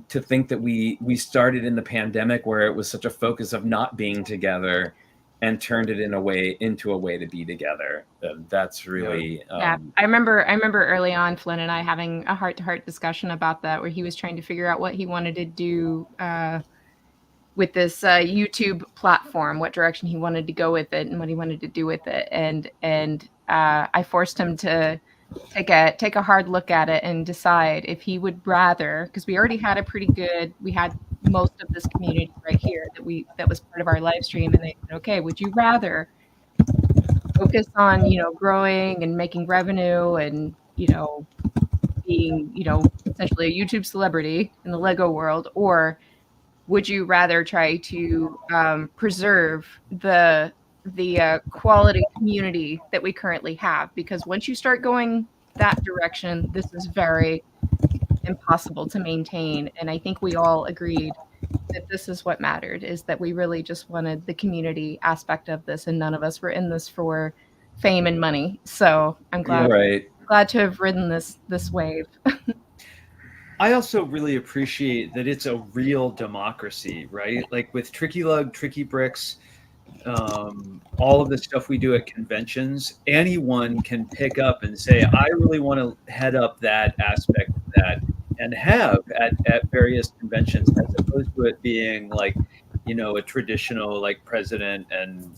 to think that we started in the pandemic where it was such a focus of not being together, and turned it into a way to be together. That's really yeah. I remember early on Flynn and I having a heart-to-heart discussion about that, where he was trying to figure out what he wanted to do with this YouTube platform, what direction he wanted to go with it, and what he wanted to do with it. And I forced him to take a hard look at it and decide if he would rather, because we already had we had most of this community right here that was part of our live stream, and they said, okay, would you rather focus on growing and making revenue and being essentially a YouTube celebrity in the Lego world, or would you rather try to preserve the quality community that we currently have? Because once you start going that direction, this is very impossible to maintain. And I think we all agreed that this is what mattered, is that we really just wanted the community aspect of this, and none of us were in this for fame and money. So I'm glad to have ridden this wave. I also really appreciate that it's a real democracy, right? Like with Tricky Lug, Tricky Bricks, all of the stuff we do at conventions, anyone can pick up and say, I really want to head up that aspect of that, and have at various conventions, as opposed to it being like, a traditional like president and,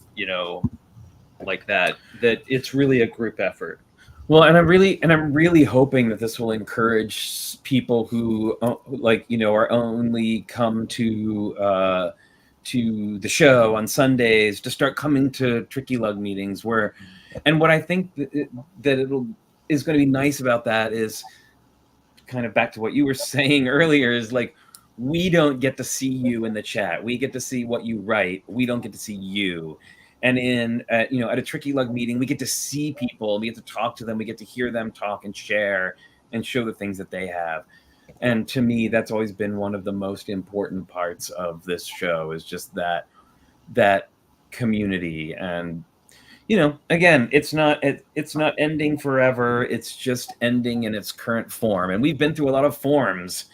like that it's really a group effort. Well, and I'm really hoping that this will encourage people who are only come to the show on Sundays to start coming to Tricky Lug meetings. And what I think that is going to be nice about that is kind of back to what you were saying earlier, is like, we don't get to see you in the chat. We get to see what you write. We don't get to see you. And at a Tricky Lug meeting, we get to see people, we get to talk to them, we get to hear them talk and share and show the things that they have. And to me, that's always been one of the most important parts of this show, is just that community. And again, it's not ending forever. It's just ending in its current form. And we've been through a lot of forms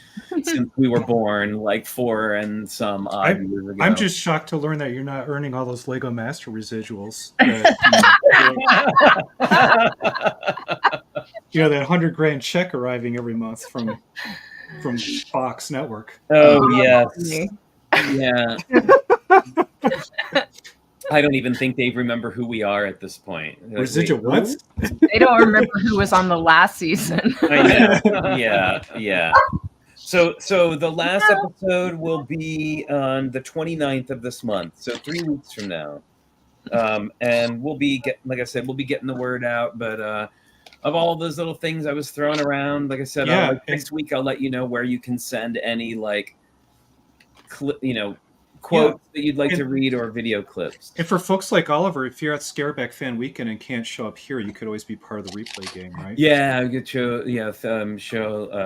since we were born, like 4 and some odd years ago. I'm just shocked to learn that you're not earning all those Lego Master residuals. That $100,000 check arriving every month from Fox Network. Oh yes, yeah. I don't even think they remember who we are at this point. Residual what? They don't remember who was on the last season. I know. Yeah. So the last episode will be on the 29th of this month, so 3 weeks from now. And we'll be getting the word out. But of all of those little things I was throwing around, like I said, next week I'll let you know where you can send any quotes that you'd like to read, or video clips. And for folks like Oliver, if you're at Scareback Fan Weekend and can't show up here, you could always be part of the replay game, right? Yeah, I could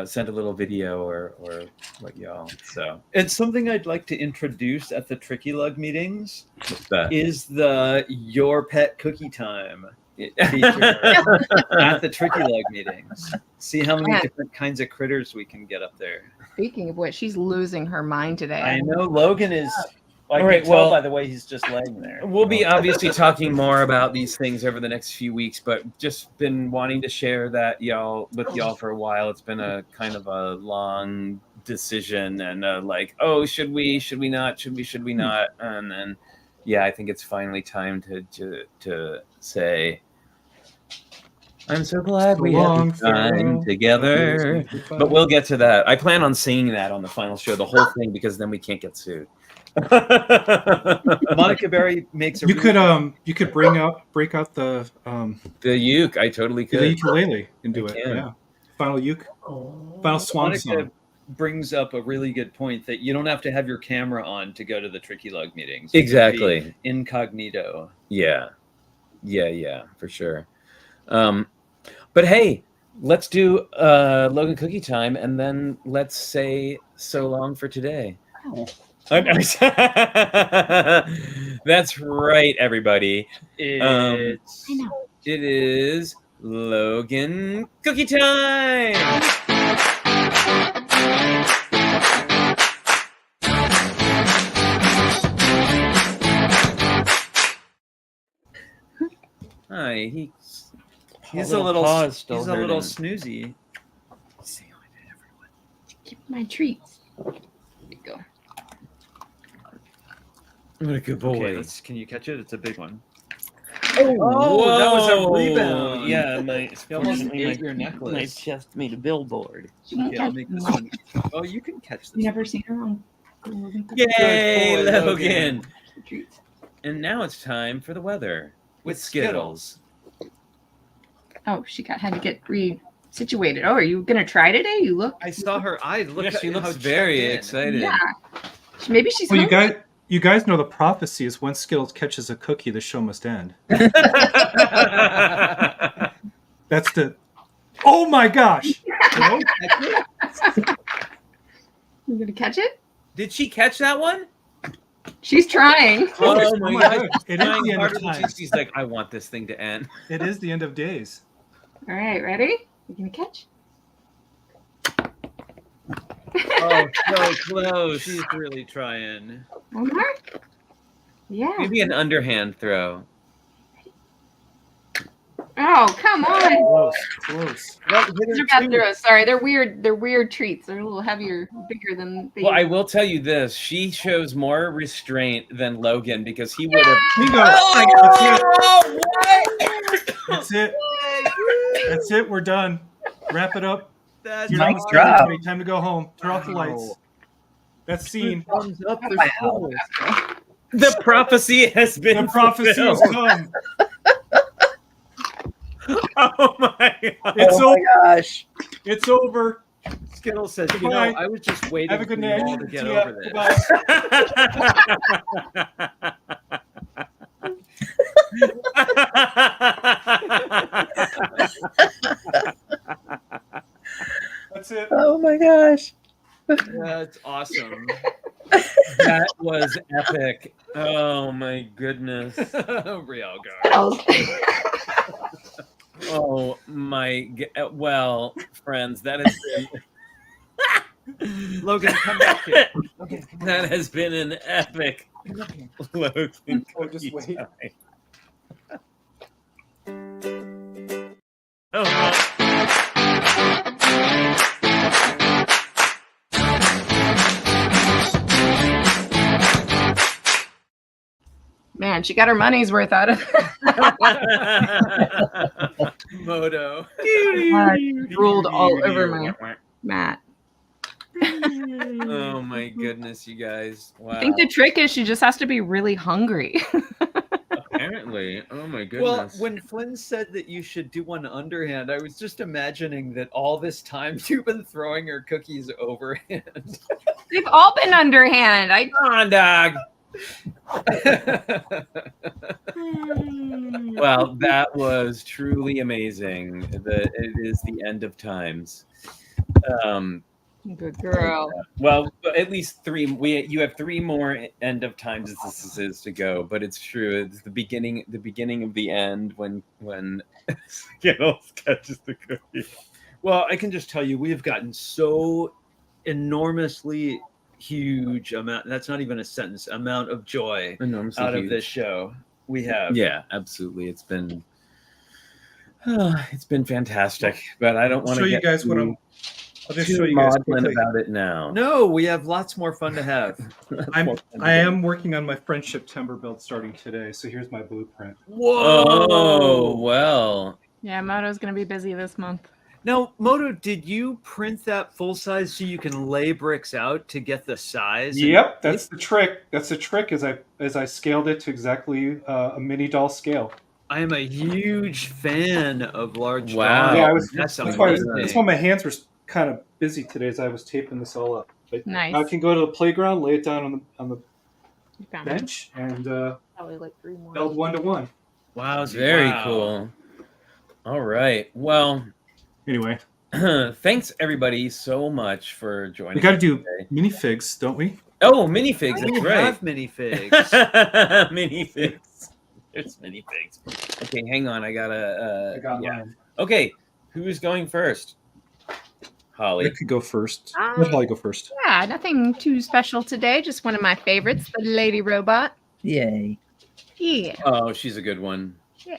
send a little video or like y'all. So it's something I'd like to introduce at the Tricky Lug meetings. Is the Your Pet Cookie Time feature at the Tricky Lug meetings. See how many different kinds of critters we can get up there. Speaking of which, she's losing her mind today. I know Logan is. I can tell by the way he's just laying there. We'll be obviously talking more about these things over the next few weeks, but just been wanting to share that with y'all for a while. It's been a kind of a long decision, and should we not? And then I think it's finally time to say, I'm so glad we had time together. But we'll get to that. I plan on singing that on the final show, the whole thing, because then we can't get sued. Monica Berry makes you could break out the uke. I totally could. The ukulele and do it. Yeah. Final uke. Final swan song. Brings up a really good point that you don't have to have your camera on to go to the Tricky Lug meetings. Exactly. Incognito. Yeah, for sure. But hey, let's do Logan Cookie Time, and then let's say so long for today. Oh. That's right, everybody. It is Logan Cookie Time. my. He's a little paw's still he's a little hurting. snoozy. Say hi to everyone. Keep my treats. There you go. What a good Okay, can you catch it? It's a big one. Oh, that was a whoa. rebound. Yeah, my You almost fortunately, ate my your necklace. My chest made a billboard. She won't Okay, I'll catch make them. this one. Oh, you can catch this. You never seen her on Yay, boy, Logan. Logan. treats. And now it's time for the weather with With Skittles. Oh, she had to get situated. Oh, are you gonna try today? You look. I saw her eyes. Look Yeah, at she how looks very checked in. excited. Yeah. Maybe she's. Well, hungry. you guys know the prophecy is when Skittles catches a cookie, the show must end. That's the. Oh my gosh! No, You gonna catch it? Did she catch that one? She's trying. Oh my god. God. It is Trying the end harder of than time. she's like, I want this thing to end. It is the end of days. All right, ready? You gonna catch? Oh, so close. she's really trying. One more. Yeah. Maybe an underhand throw. Oh, come on. Close. These are bad throws. Sorry, they're weird. They're weird treats. They're a little heavier, bigger than they. Well, I will tell you this. She shows more restraint than Logan because he would have. Bingo. Oh, That's it. That's it. We're done. Wrap it up. That's You're Nice almost job. done, everybody. Time to go home. Turn off the lights. That's scene. thumbs up. There's Wow. The prophecy has been The prophecy has fulfilled. come. Oh my god. It's Oh over. my gosh. It's over. Skittles says, you Goodbye. know, I was just waiting Have a good for you night. all to get See ya. over this. That's it. Oh my gosh. That's awesome. That was epic. Oh my goodness. Real guard. Oh my. Well, friends, that has been. Logan, come back here. Okay, That has been an epic Logan. Oh, just cookie wait. time. Oh, Man, she got her money's worth out of it. Moto. Drooled all over my mat. Oh my goodness, you guys. Wow. I think the trick is she just has to be really hungry. Apparently. Oh my Well, goodness. when Flynn said that you should do one underhand, I was just imagining that all this time you've been throwing her cookies overhand. They've all been underhand. Come on, dog. Well, that was truly amazing. It is the end of times. Good girl. Well, at least three. You have three more end of times as this is to go, but it's true. It's the beginning of the end when Skittles catches the cookie. Well, I can just tell you, we have gotten so enormously huge amount. That's not even a sentence. Amount of joy Enormously out of huge. this show. We have. Yeah, absolutely. It's been fantastic, but I don't I'll want show to you guys what I'm. I'll just show too you guys maudlin quickly. about it now. No, we have lots more fun to have. I am working on my friendship timber build starting today. So here's my blueprint. Oh well. Yeah, Moto's gonna be busy this month. Now, Moto, did you print that full size so you can lay bricks out to get the size? Yep, that's the trick. That's the trick. As I scaled it to exactly a mini doll scale. I am a huge fan of large Wow. dolls. Yeah, That's that's why amazing. my hands were kind of busy today as I was taping this all up. But Nice. I can go to the playground, lay it down on the You found it. bench, and Probably like 3 more. build 1-to-1. Wow, Very wow. cool. All right. Well, Anyway, thanks everybody so much for joining. we got to us do today. minifigs, don't we? Oh, minifigs. We That's right. have minifigs. Minifigs. There's minifigs. Okay, hang on. I gotta. I got yeah. mine. Okay, who's going first? Holly. I could go first. Let Holly go first. Yeah, nothing too special today. Just one of my favorites, the lady robot. Yay. Yeah. Oh, she's a good one. Yeah.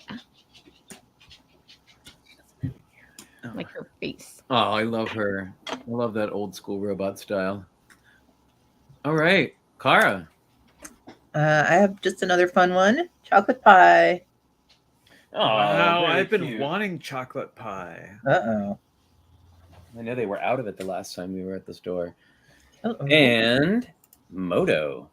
like her face. Oh, I love her. I love that old school robot style. All right, Kara. I have just another fun one. Chocolate pie. Oh, Wow, very I've been cute. wanting chocolate pie. Uh-oh. I know they were out of it the last time we were at the store. Uh-oh. And Moto.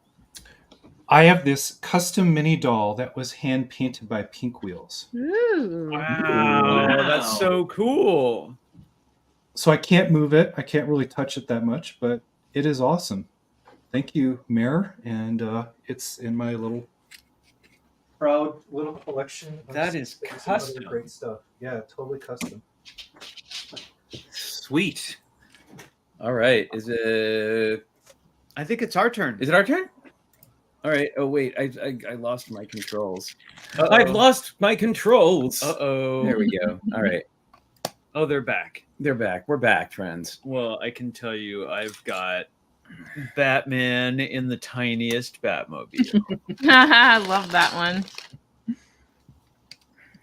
I have this custom mini doll that was hand painted by Pink Wheels. Ooh. Wow, that's so cool. So I can't move it. I can't really touch it that much, but it is awesome. Thank you, Mayor. And it's in my little proud little collection. That is custom. Great stuff. Yeah, totally custom. Sweet. All right. Is it our turn. our turn? All right. Oh wait, I lost my controls. Uh-oh. I've lost my controls. Uh-oh. There we go. All right. Oh, they're back. They're back. We're back, friends. Well, I can tell you I've got Batman in the tiniest Batmobile. I love that one.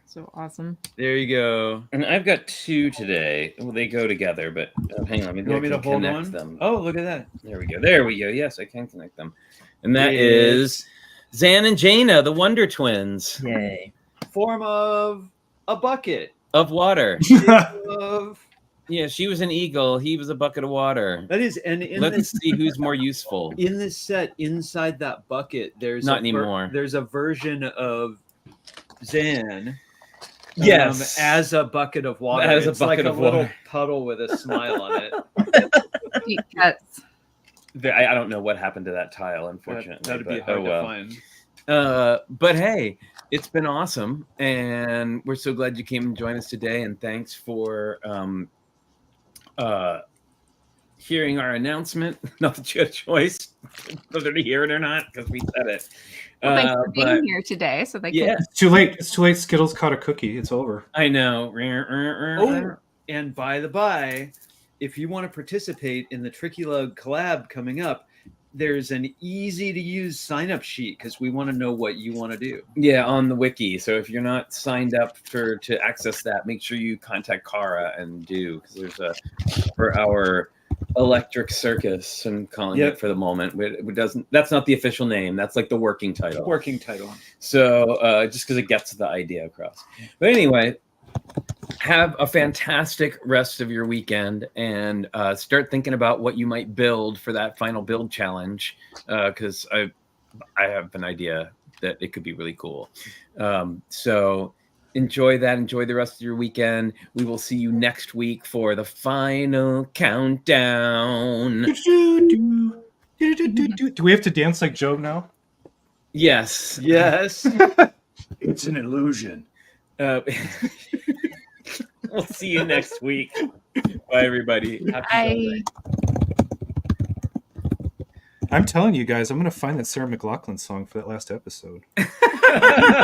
So awesome. There you go. And I've got two today. Well, they go together, but hang on. Maybe You want me to hold connect one? them. Oh, look at that. There we go. There we go. Yes, I can connect them. And that Yes. is Zan and Jaina, the Wonder Twins Yay. Form of a bucket. of water. Of Yeah, she was an eagle. He was a bucket of water. that is, and in Let's this see who's more useful. in this set, inside that bucket, there's Not anymore. There's a version of Zan. Yes. As a bucket of water. As a It's bucket like of a little water. puddle with a smile on it. Deep cuts. I don't know what happened to that tile, unfortunately. That'd be but, hard oh to well. find. But hey, it's been awesome, and we're so glad you came and joined us today. And thanks for hearing our announcement. Not that you had a choice whether to hear it or not, because we said it. Well, thanks for But being here today. So they yeah, It's too late. It's too late. Skittles caught a cookie. It's over. I know. Oh, and by the by, if you want to participate in the Tricky Lug collab coming up, there's an easy to use sign up sheet because we want to know what you want to do. Yeah, on the wiki. So if you're not signed up to access that, make sure you contact Kara and do, because there's for our electric circus. I'm calling Yep. it for the moment. It doesn't. That's not the official name. That's like the working title. Working title. So just because it gets the idea across. But anyway, have a fantastic rest of your weekend, and start thinking about what you might build for that final build challenge, because I have an idea that it could be really cool. So enjoy that. Enjoy the rest of your weekend. We will see you next week for the final countdown. Do we have to dance like Job now? Yes. Yes. It's an illusion. We'll see you next week. Bye, everybody. Happy Sunday. I'm telling you guys, I'm going to find that Sarah McLachlan song for that last episode.